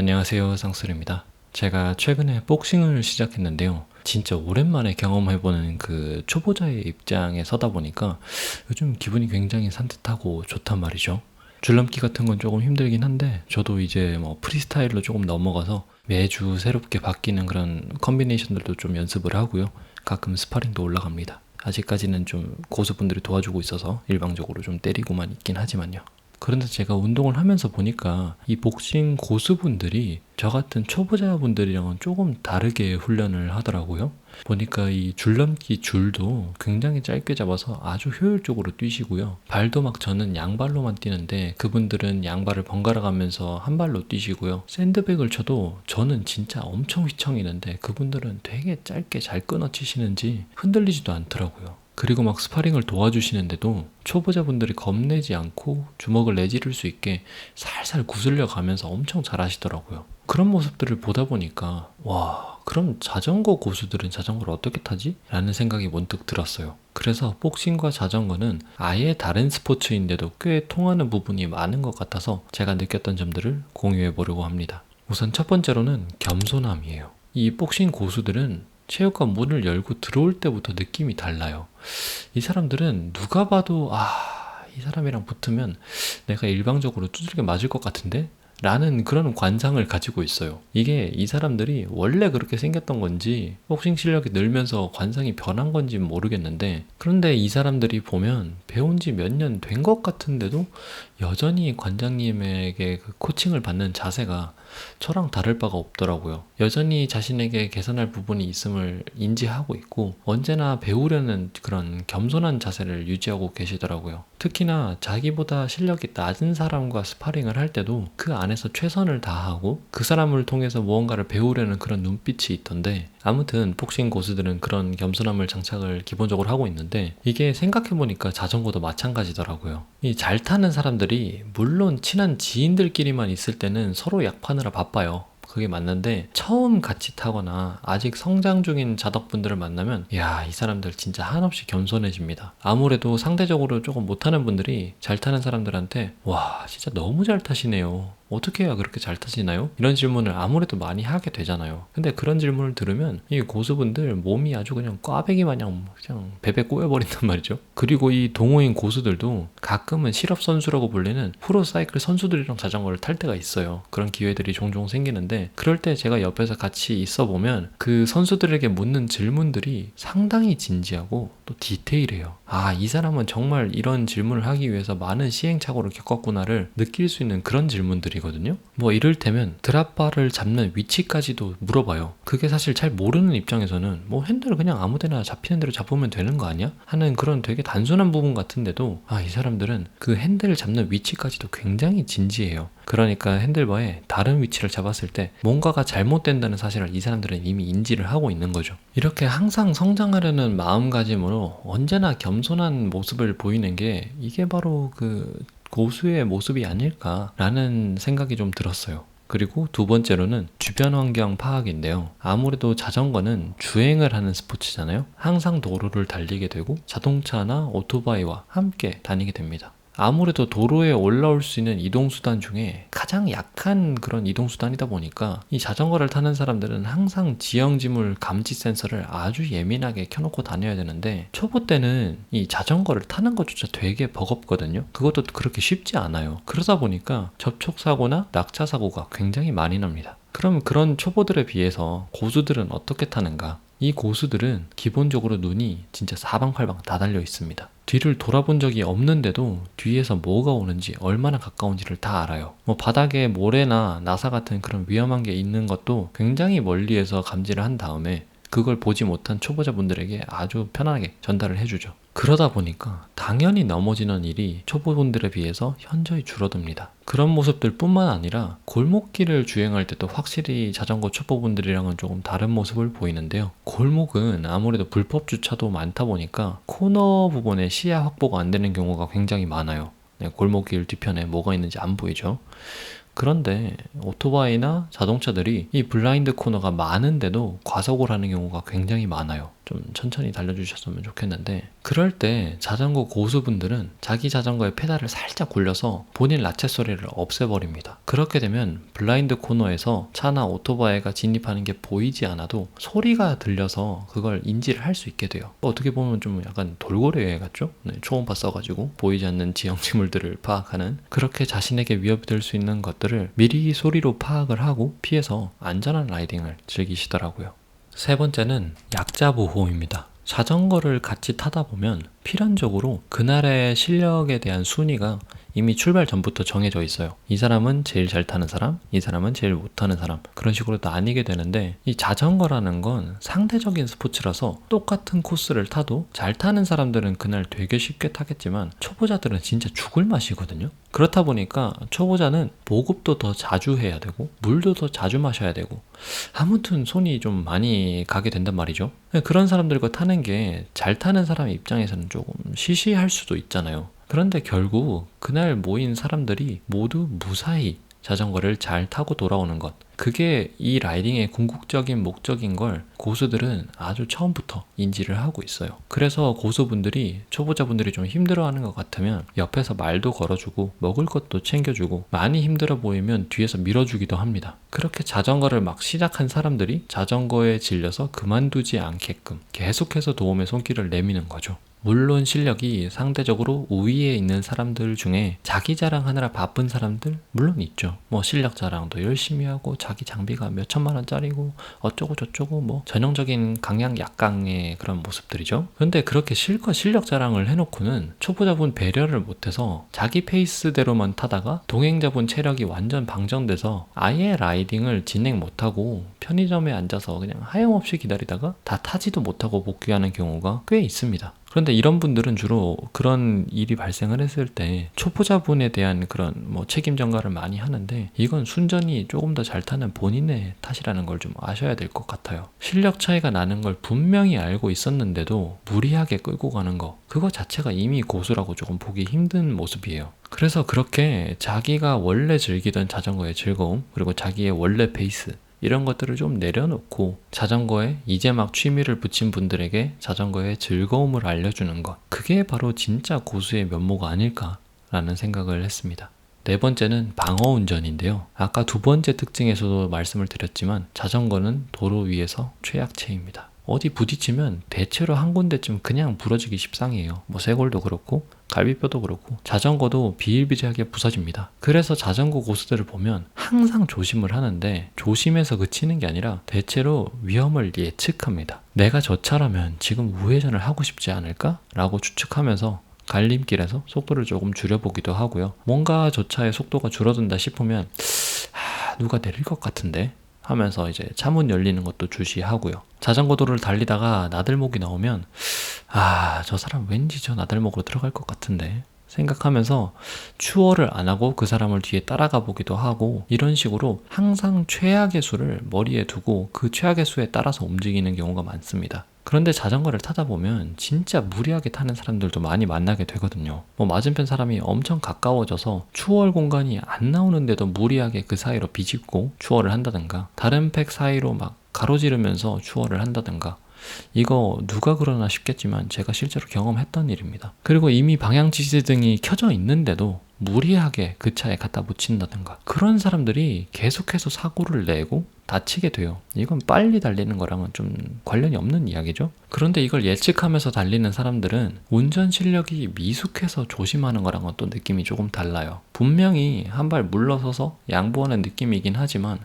안녕하세요, 쌍술입니다. 제가 최근에 복싱을 시작했는데요. 진짜 오랜만에 경험해보는 그 초보자의 입장에 서다 보니까 요즘 기분이 굉장히 산뜻하고 좋단 말이죠. 줄넘기 같은 건 조금 힘들긴 한데 저도 이제 뭐 프리스타일로 조금 넘어가서 매주 새롭게 바뀌는 그런 컨비네이션들도 좀 연습을 하고요. 가끔 스파링도 올라갑니다. 아직까지는 좀 고수분들이 도와주고 있어서 일방적으로 좀 때리고만 있긴 하지만요. 그런데 제가 운동을 하면서 보니까 이 복싱 고수분들이 저 같은 초보자분들이랑은 조금 다르게 훈련을 하더라고요. 보니까 이 줄넘기 줄도 굉장히 짧게 잡아서 아주 효율적으로 뛰시고요. 발도 막 저는 양발로만 뛰는데 그분들은 양발을 번갈아 가면서 한 발로 뛰시고요. 샌드백을 쳐도 저는 진짜 엄청 휘청이는데 그분들은 되게 짧게 잘 끊어 치시는지 흔들리지도 않더라고요. 그리고 막 스파링을 도와주시는데도 초보자분들이 겁내지 않고 주먹을 내지를 수 있게 살살 구슬려 가면서 엄청 잘 하시더라고요. 그런 모습들을 보다 보니까 와, 그럼 자전거 고수들은 자전거를 어떻게 타지? 라는 생각이 문득 들었어요. 그래서 복싱과 자전거는 아예 다른 스포츠인데도 꽤 통하는 부분이 많은 것 같아서 제가 느꼈던 점들을 공유해 보려고 합니다. 우선 첫 번째로는 겸손함이에요. 이 복싱 고수들은 체육관 문을 열고 들어올 때부터 느낌이 달라요. 이 사람들은 누가 봐도 이 사람이랑 붙으면 내가 일방적으로 두들겨 맞을 것 같은데? 라는 그런 관상을 가지고 있어요. 이게 이 사람들이 원래 그렇게 생겼던 건지 복싱 실력이 늘면서 관상이 변한 건지 모르겠는데, 그런데 이 사람들이 보면 배운 지 몇 년 된 것 같은데도 여전히 관장님에게 그 코칭을 받는 자세가 저랑 다를 바가 없더라고요. 여전히 자신에게 개선할 부분이 있음을 인지하고 있고 언제나 배우려는 그런 겸손한 자세를 유지하고 계시더라고요. 특히나 자기보다 실력이 낮은 사람과 스파링을 할 때도 그 안에서 최선을 다하고 그 사람을 통해서 무언가를 배우려는 그런 눈빛이 있던데, 아무튼 복싱 고수들은 그런 겸손함을 장착을 기본적으로 하고 있는데, 이게 생각해보니까 자전거도 마찬가지더라고요. 이 잘 타는 사람들이 물론 친한 지인들끼리만 있을 때는 서로 약파느라 바빠요. 그게 맞는데 처음 같이 타거나 아직 성장 중인 자덕분들을 만나면 이 사람들 진짜 한없이 겸손해집니다. 아무래도 상대적으로 조금 못하는 분들이 잘 타는 사람들한테 와, 진짜 너무 잘 타시네요, 어떻게 해야 그렇게 잘 타시나요? 이런 질문을 아무래도 많이 하게 되잖아요. 근데 그런 질문을 들으면 이 고수분들 몸이 아주 그냥 꽈배기 마냥 그냥 베베 꼬여버린단 말이죠. 그리고 이 동호인 고수들도 가끔은 실업선수라고 불리는 프로사이클 선수들이랑 자전거를 탈 때가 있어요. 그런 기회들이 종종 생기는데, 그럴 때 제가 옆에서 같이 있어 보면 그 선수들에게 묻는 질문들이 상당히 진지하고 또 디테일해요. 이 사람은 정말 이런 질문을 하기 위해서 많은 시행착오를 겪었구나를 느낄 수 있는 그런 질문들이거든요. 뭐 이를테면 드랍바를 잡는 위치까지도 물어봐요. 그게 사실 잘 모르는 입장에서는 뭐 핸들을 그냥 아무데나 잡히는 대로 잡으면 되는 거 아니야? 하는 그런 되게 단순한 부분 같은데도 이 사람들은 그 핸들을 잡는 위치까지도 굉장히 진지해요. 그러니까 핸들바에 다른 위치를 잡았을 때 뭔가가 잘못된다는 사실을 이 사람들은 이미 인지를 하고 있는 거죠. 이렇게 항상 성장하려는 마음가짐으로 언제나 겸손한 모습을 보이는 게 이게 바로 그 고수의 모습이 아닐까라는 생각이 좀 들었어요. 그리고 두 번째로는 주변 환경 파악인데요. 아무래도 자전거는 주행을 하는 스포츠잖아요. 항상 도로를 달리게 되고 자동차나 오토바이와 함께 다니게 됩니다. 아무래도 도로에 올라올 수 있는 이동수단 중에 가장 약한 그런 이동수단이다 보니까 이 자전거를 타는 사람들은 항상 지형지물 감지 센서를 아주 예민하게 켜놓고 다녀야 되는데, 초보 때는 이 자전거를 타는 것조차 되게 버겁거든요. 그것도 그렇게 쉽지 않아요. 그러다 보니까 접촉사고나 낙차사고가 굉장히 많이 납니다. 그럼 그런 초보들에 비해서 고수들은 어떻게 타는가? 이 고수들은 기본적으로 눈이 진짜 사방팔방 다 달려 있습니다. 뒤를 돌아본 적이 없는데도 뒤에서 뭐가 오는지 얼마나 가까운지를 다 알아요. 뭐 바닥에 모래나 나사 같은 그런 위험한 게 있는 것도 굉장히 멀리에서 감지를 한 다음에 그걸 보지 못한 초보자분들에게 아주 편하게 전달을 해주죠. 그러다 보니까 당연히 넘어지는 일이 초보분들에 비해서 현저히 줄어듭니다. 그런 모습들 뿐만 아니라 골목길을 주행할 때도 확실히 자전거 초보분들이랑은 조금 다른 모습을 보이는데요. 골목은 아무래도 불법 주차도 많다 보니까 코너 부분에 시야 확보가 안 되는 경우가 굉장히 많아요. 골목길 뒤편에 뭐가 있는지 안 보이죠. 그런데 오토바이나 자동차들이 이 블라인드 코너가 많은데도 과속을 하는 경우가 굉장히 많아요. 좀 천천히 달려주셨으면 좋겠는데, 그럴 때 자전거 고수분들은 자기 자전거의 페달을 살짝 굴려서 본인 라체 소리를 없애버립니다. 그렇게 되면 블라인드 코너에서 차나 오토바이가 진입하는 게 보이지 않아도 소리가 들려서 그걸 인지를 할 수 있게 돼요. 어떻게 보면 좀 약간 돌고래 여행 같죠? 네, 초음파 써가지고 보이지 않는 지형지물들을 파악하는, 그렇게 자신에게 위협이 될 수 있는 것들을 미리 소리로 파악을 하고 피해서 안전한 라이딩을 즐기시더라고요. 세 번째는 약자 보호입니다. 자전거를 같이 타다 보면 필연적으로 그날의 실력에 대한 순위가 이미 출발 전부터 정해져 있어요. 이 사람은 제일 잘 타는 사람, 이 사람은 제일 못하는 사람, 그런 식으로 나뉘게 되는데, 이 자전거라는 건 상대적인 스포츠라서 똑같은 코스를 타도 잘 타는 사람들은 그날 되게 쉽게 타겠지만 초보자들은 진짜 죽을 맛이거든요. 그렇다 보니까 초보자는 보급도 더 자주 해야 되고 물도 더 자주 마셔야 되고, 아무튼 손이 좀 많이 가게 된단 말이죠. 그런 사람들과 타는 게 잘 타는 사람 입장에서는 조금 시시할 수도 있잖아요. 그런데 결국 그날 모인 사람들이 모두 무사히 자전거를 잘 타고 돌아오는 것, 그게 이 라이딩의 궁극적인 목적인 걸 고수들은 아주 처음부터 인지를 하고 있어요. 그래서 고수분들이 초보자분들이 좀 힘들어하는 것 같으면 옆에서 말도 걸어주고 먹을 것도 챙겨주고, 많이 힘들어 보이면 뒤에서 밀어주기도 합니다. 그렇게 자전거를 막 시작한 사람들이 자전거에 질려서 그만두지 않게끔 계속해서 도움의 손길을 내미는 거죠. 물론 실력이 상대적으로 우위에 있는 사람들 중에 자기 자랑하느라 바쁜 사람들 물론 있죠. 뭐 실력 자랑도 열심히 하고 자기 장비가 몇 천만 원짜리고 어쩌고 저쩌고, 뭐 전형적인 강약 약강의 그런 모습들이죠. 그런데 그렇게 실컷 실력 자랑을 해놓고는 초보자분 배려를 못해서 자기 페이스대로만 타다가 동행자분 체력이 완전 방전돼서 아예 라이딩을 진행 못하고 편의점에 앉아서 그냥 하염없이 기다리다가 다 타지도 못하고 복귀하는 경우가 꽤 있습니다. 그런데 이런 분들은 주로 그런 일이 발생을 했을 때 초보자분에 대한 그런 뭐 책임 전가를 많이 하는데, 이건 순전히 조금 더 잘 타는 본인의 탓이라는 걸 좀 아셔야 될 것 같아요. 실력 차이가 나는 걸 분명히 알고 있었는데도 무리하게 끌고 가는 거, 그거 자체가 이미 고수라고 조금 보기 힘든 모습이에요. 그래서 그렇게 자기가 원래 즐기던 자전거의 즐거움, 그리고 자기의 원래 페이스, 이런 것들을 좀 내려놓고 자전거에 이제 막 취미를 붙인 분들에게 자전거의 즐거움을 알려주는 것, 그게 바로 진짜 고수의 면모가 아닐까라는 생각을 했습니다. 네 번째는 방어 운전인데요. 아까 두 번째 특징에서도 말씀을 드렸지만 자전거는 도로 위에서 최약체입니다. 어디 부딪히면 대체로 한 군데쯤 그냥 부러지기 십상이에요. 뭐 쇄골도 그렇고 갈비뼈도 그렇고 자전거도 비일비재하게 부서집니다. 그래서 자전거 고수들을 보면 항상 조심을 하는데, 조심해서 그치는 게 아니라 대체로 위험을 예측합니다. 내가 저 차라면 지금 우회전을 하고 싶지 않을까? 라고 추측하면서 갈림길에서 속도를 조금 줄여보기도 하고요. 뭔가 저 차의 속도가 줄어든다 싶으면 누가 내릴 것 같은데? 하면서 이제 차문 열리는 것도 주시하고요. 자전거 도로를 달리다가 나들목이 나오면 저 사람 왠지 저 나들목으로 들어갈 것 같은데 생각하면서 추월을 안 하고 그 사람을 뒤에 따라가 보기도 하고, 이런 식으로 항상 최악의 수를 머리에 두고 그 최악의 수에 따라서 움직이는 경우가 많습니다. 그런데 자전거를 타다 보면 진짜 무리하게 타는 사람들도 많이 만나게 되거든요. 뭐 맞은편 사람이 엄청 가까워져서 추월 공간이 안 나오는데도 무리하게 그 사이로 비집고 추월을 한다든가, 다른 팩 사이로 막 가로지르면서 추월을 한다든가, 이거 누가 그러나 싶겠지만 제가 실제로 경험했던 일입니다. 그리고 이미 방향 지시등이 켜져 있는데도 무리하게 그 차에 갖다 붙인다든가, 그런 사람들이 계속해서 사고를 내고 다치게 돼요. 이건 빨리 달리는 거랑은 좀 관련이 없는 이야기죠. 그런데 이걸 예측하면서 달리는 사람들은 운전 실력이 미숙해서 조심하는 거랑은 또 느낌이 조금 달라요. 분명히 한 발 물러서서 양보하는 느낌이긴 하지만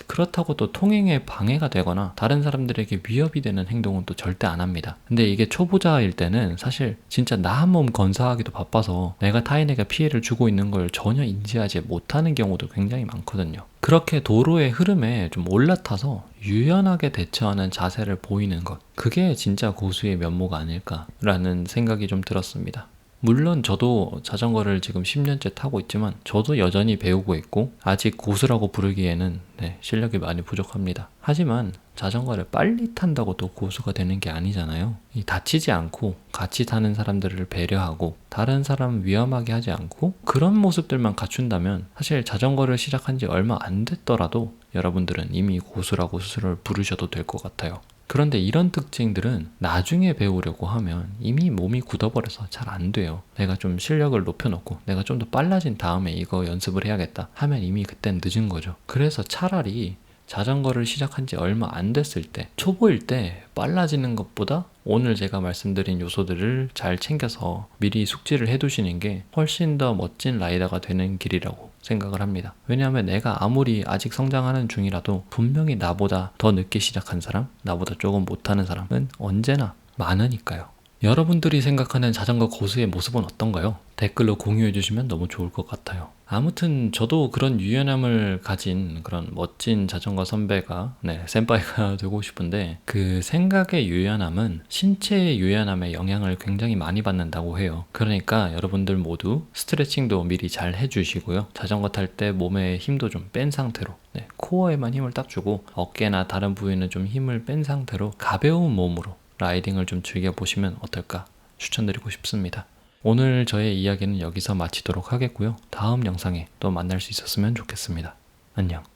그렇다고 또 통행에 방해가 되거나 다른 사람들에게 위협이 되는 행동은 또 절대 안 합니다. 근데 이게 초보자일 때는 사실 진짜 나 한 몸 건사하기도 바빠서 내가 타인에게 피해를 주고 있는 걸 전혀 인지하지 못하는 경우도 굉장히 많거든요. 그렇게 도로의 흐름에 좀 올라타서 유연하게 대처하는 자세를 보이는 것, 그게 진짜 고수의 면모가 아닐까라는 생각이 좀 들었습니다. 물론 저도 자전거를 지금 10년째 타고 있지만 저도 여전히 배우고 있고 아직 고수라고 부르기에는 실력이 많이 부족합니다. 하지만 자전거를 빨리 탄다고 또 고수가 되는 게 아니잖아요. 다치지 않고 같이 타는 사람들을 배려하고 다른 사람 위험하게 하지 않고 그런 모습들만 갖춘다면 사실 자전거를 시작한 지 얼마 안 됐더라도 여러분들은 이미 고수라고 스스로를 부르셔도 될 것 같아요. 그런데 이런 특징들은 나중에 배우려고 하면 이미 몸이 굳어버려서 잘 안 돼요. 내가 좀 실력을 높여놓고 내가 좀 더 빨라진 다음에 이거 연습을 해야겠다 하면 이미 그땐 늦은 거죠. 그래서 차라리 자전거를 시작한 지 얼마 안 됐을 때, 초보일 때 빨라지는 것보다 오늘 제가 말씀드린 요소들을 잘 챙겨서 미리 숙지를 해두시는 게 훨씬 더 멋진 라이더가 되는 길이라고 생각을 합니다. 왜냐하면 내가 아무리 아직 성장하는 중이라도 분명히 나보다 더 늦게 시작한 사람, 나보다 조금 못하는 사람은 언제나 많으니까요. 여러분들이 생각하는 자전거 고수의 모습은 어떤가요? 댓글로 공유해 주시면 너무 좋을 것 같아요. 아무튼 저도 그런 유연함을 가진 그런 멋진 자전거 선배가 센파이가 되고 싶은데 그 생각의 유연함은 신체의 유연함에 영향을 굉장히 많이 받는다고 해요. 그러니까 여러분들 모두 스트레칭도 미리 잘 해주시고요. 자전거 탈 때 몸에 힘도 좀 뺀 상태로 코어에만 힘을 딱 주고 어깨나 다른 부위는 좀 힘을 뺀 상태로 가벼운 몸으로 라이딩을 좀 즐겨보시면 어떨까 추천드리고 싶습니다. 오늘 저의 이야기는 여기서 마치도록 하겠고요. 다음 영상에 또 만날 수 있었으면 좋겠습니다. 안녕.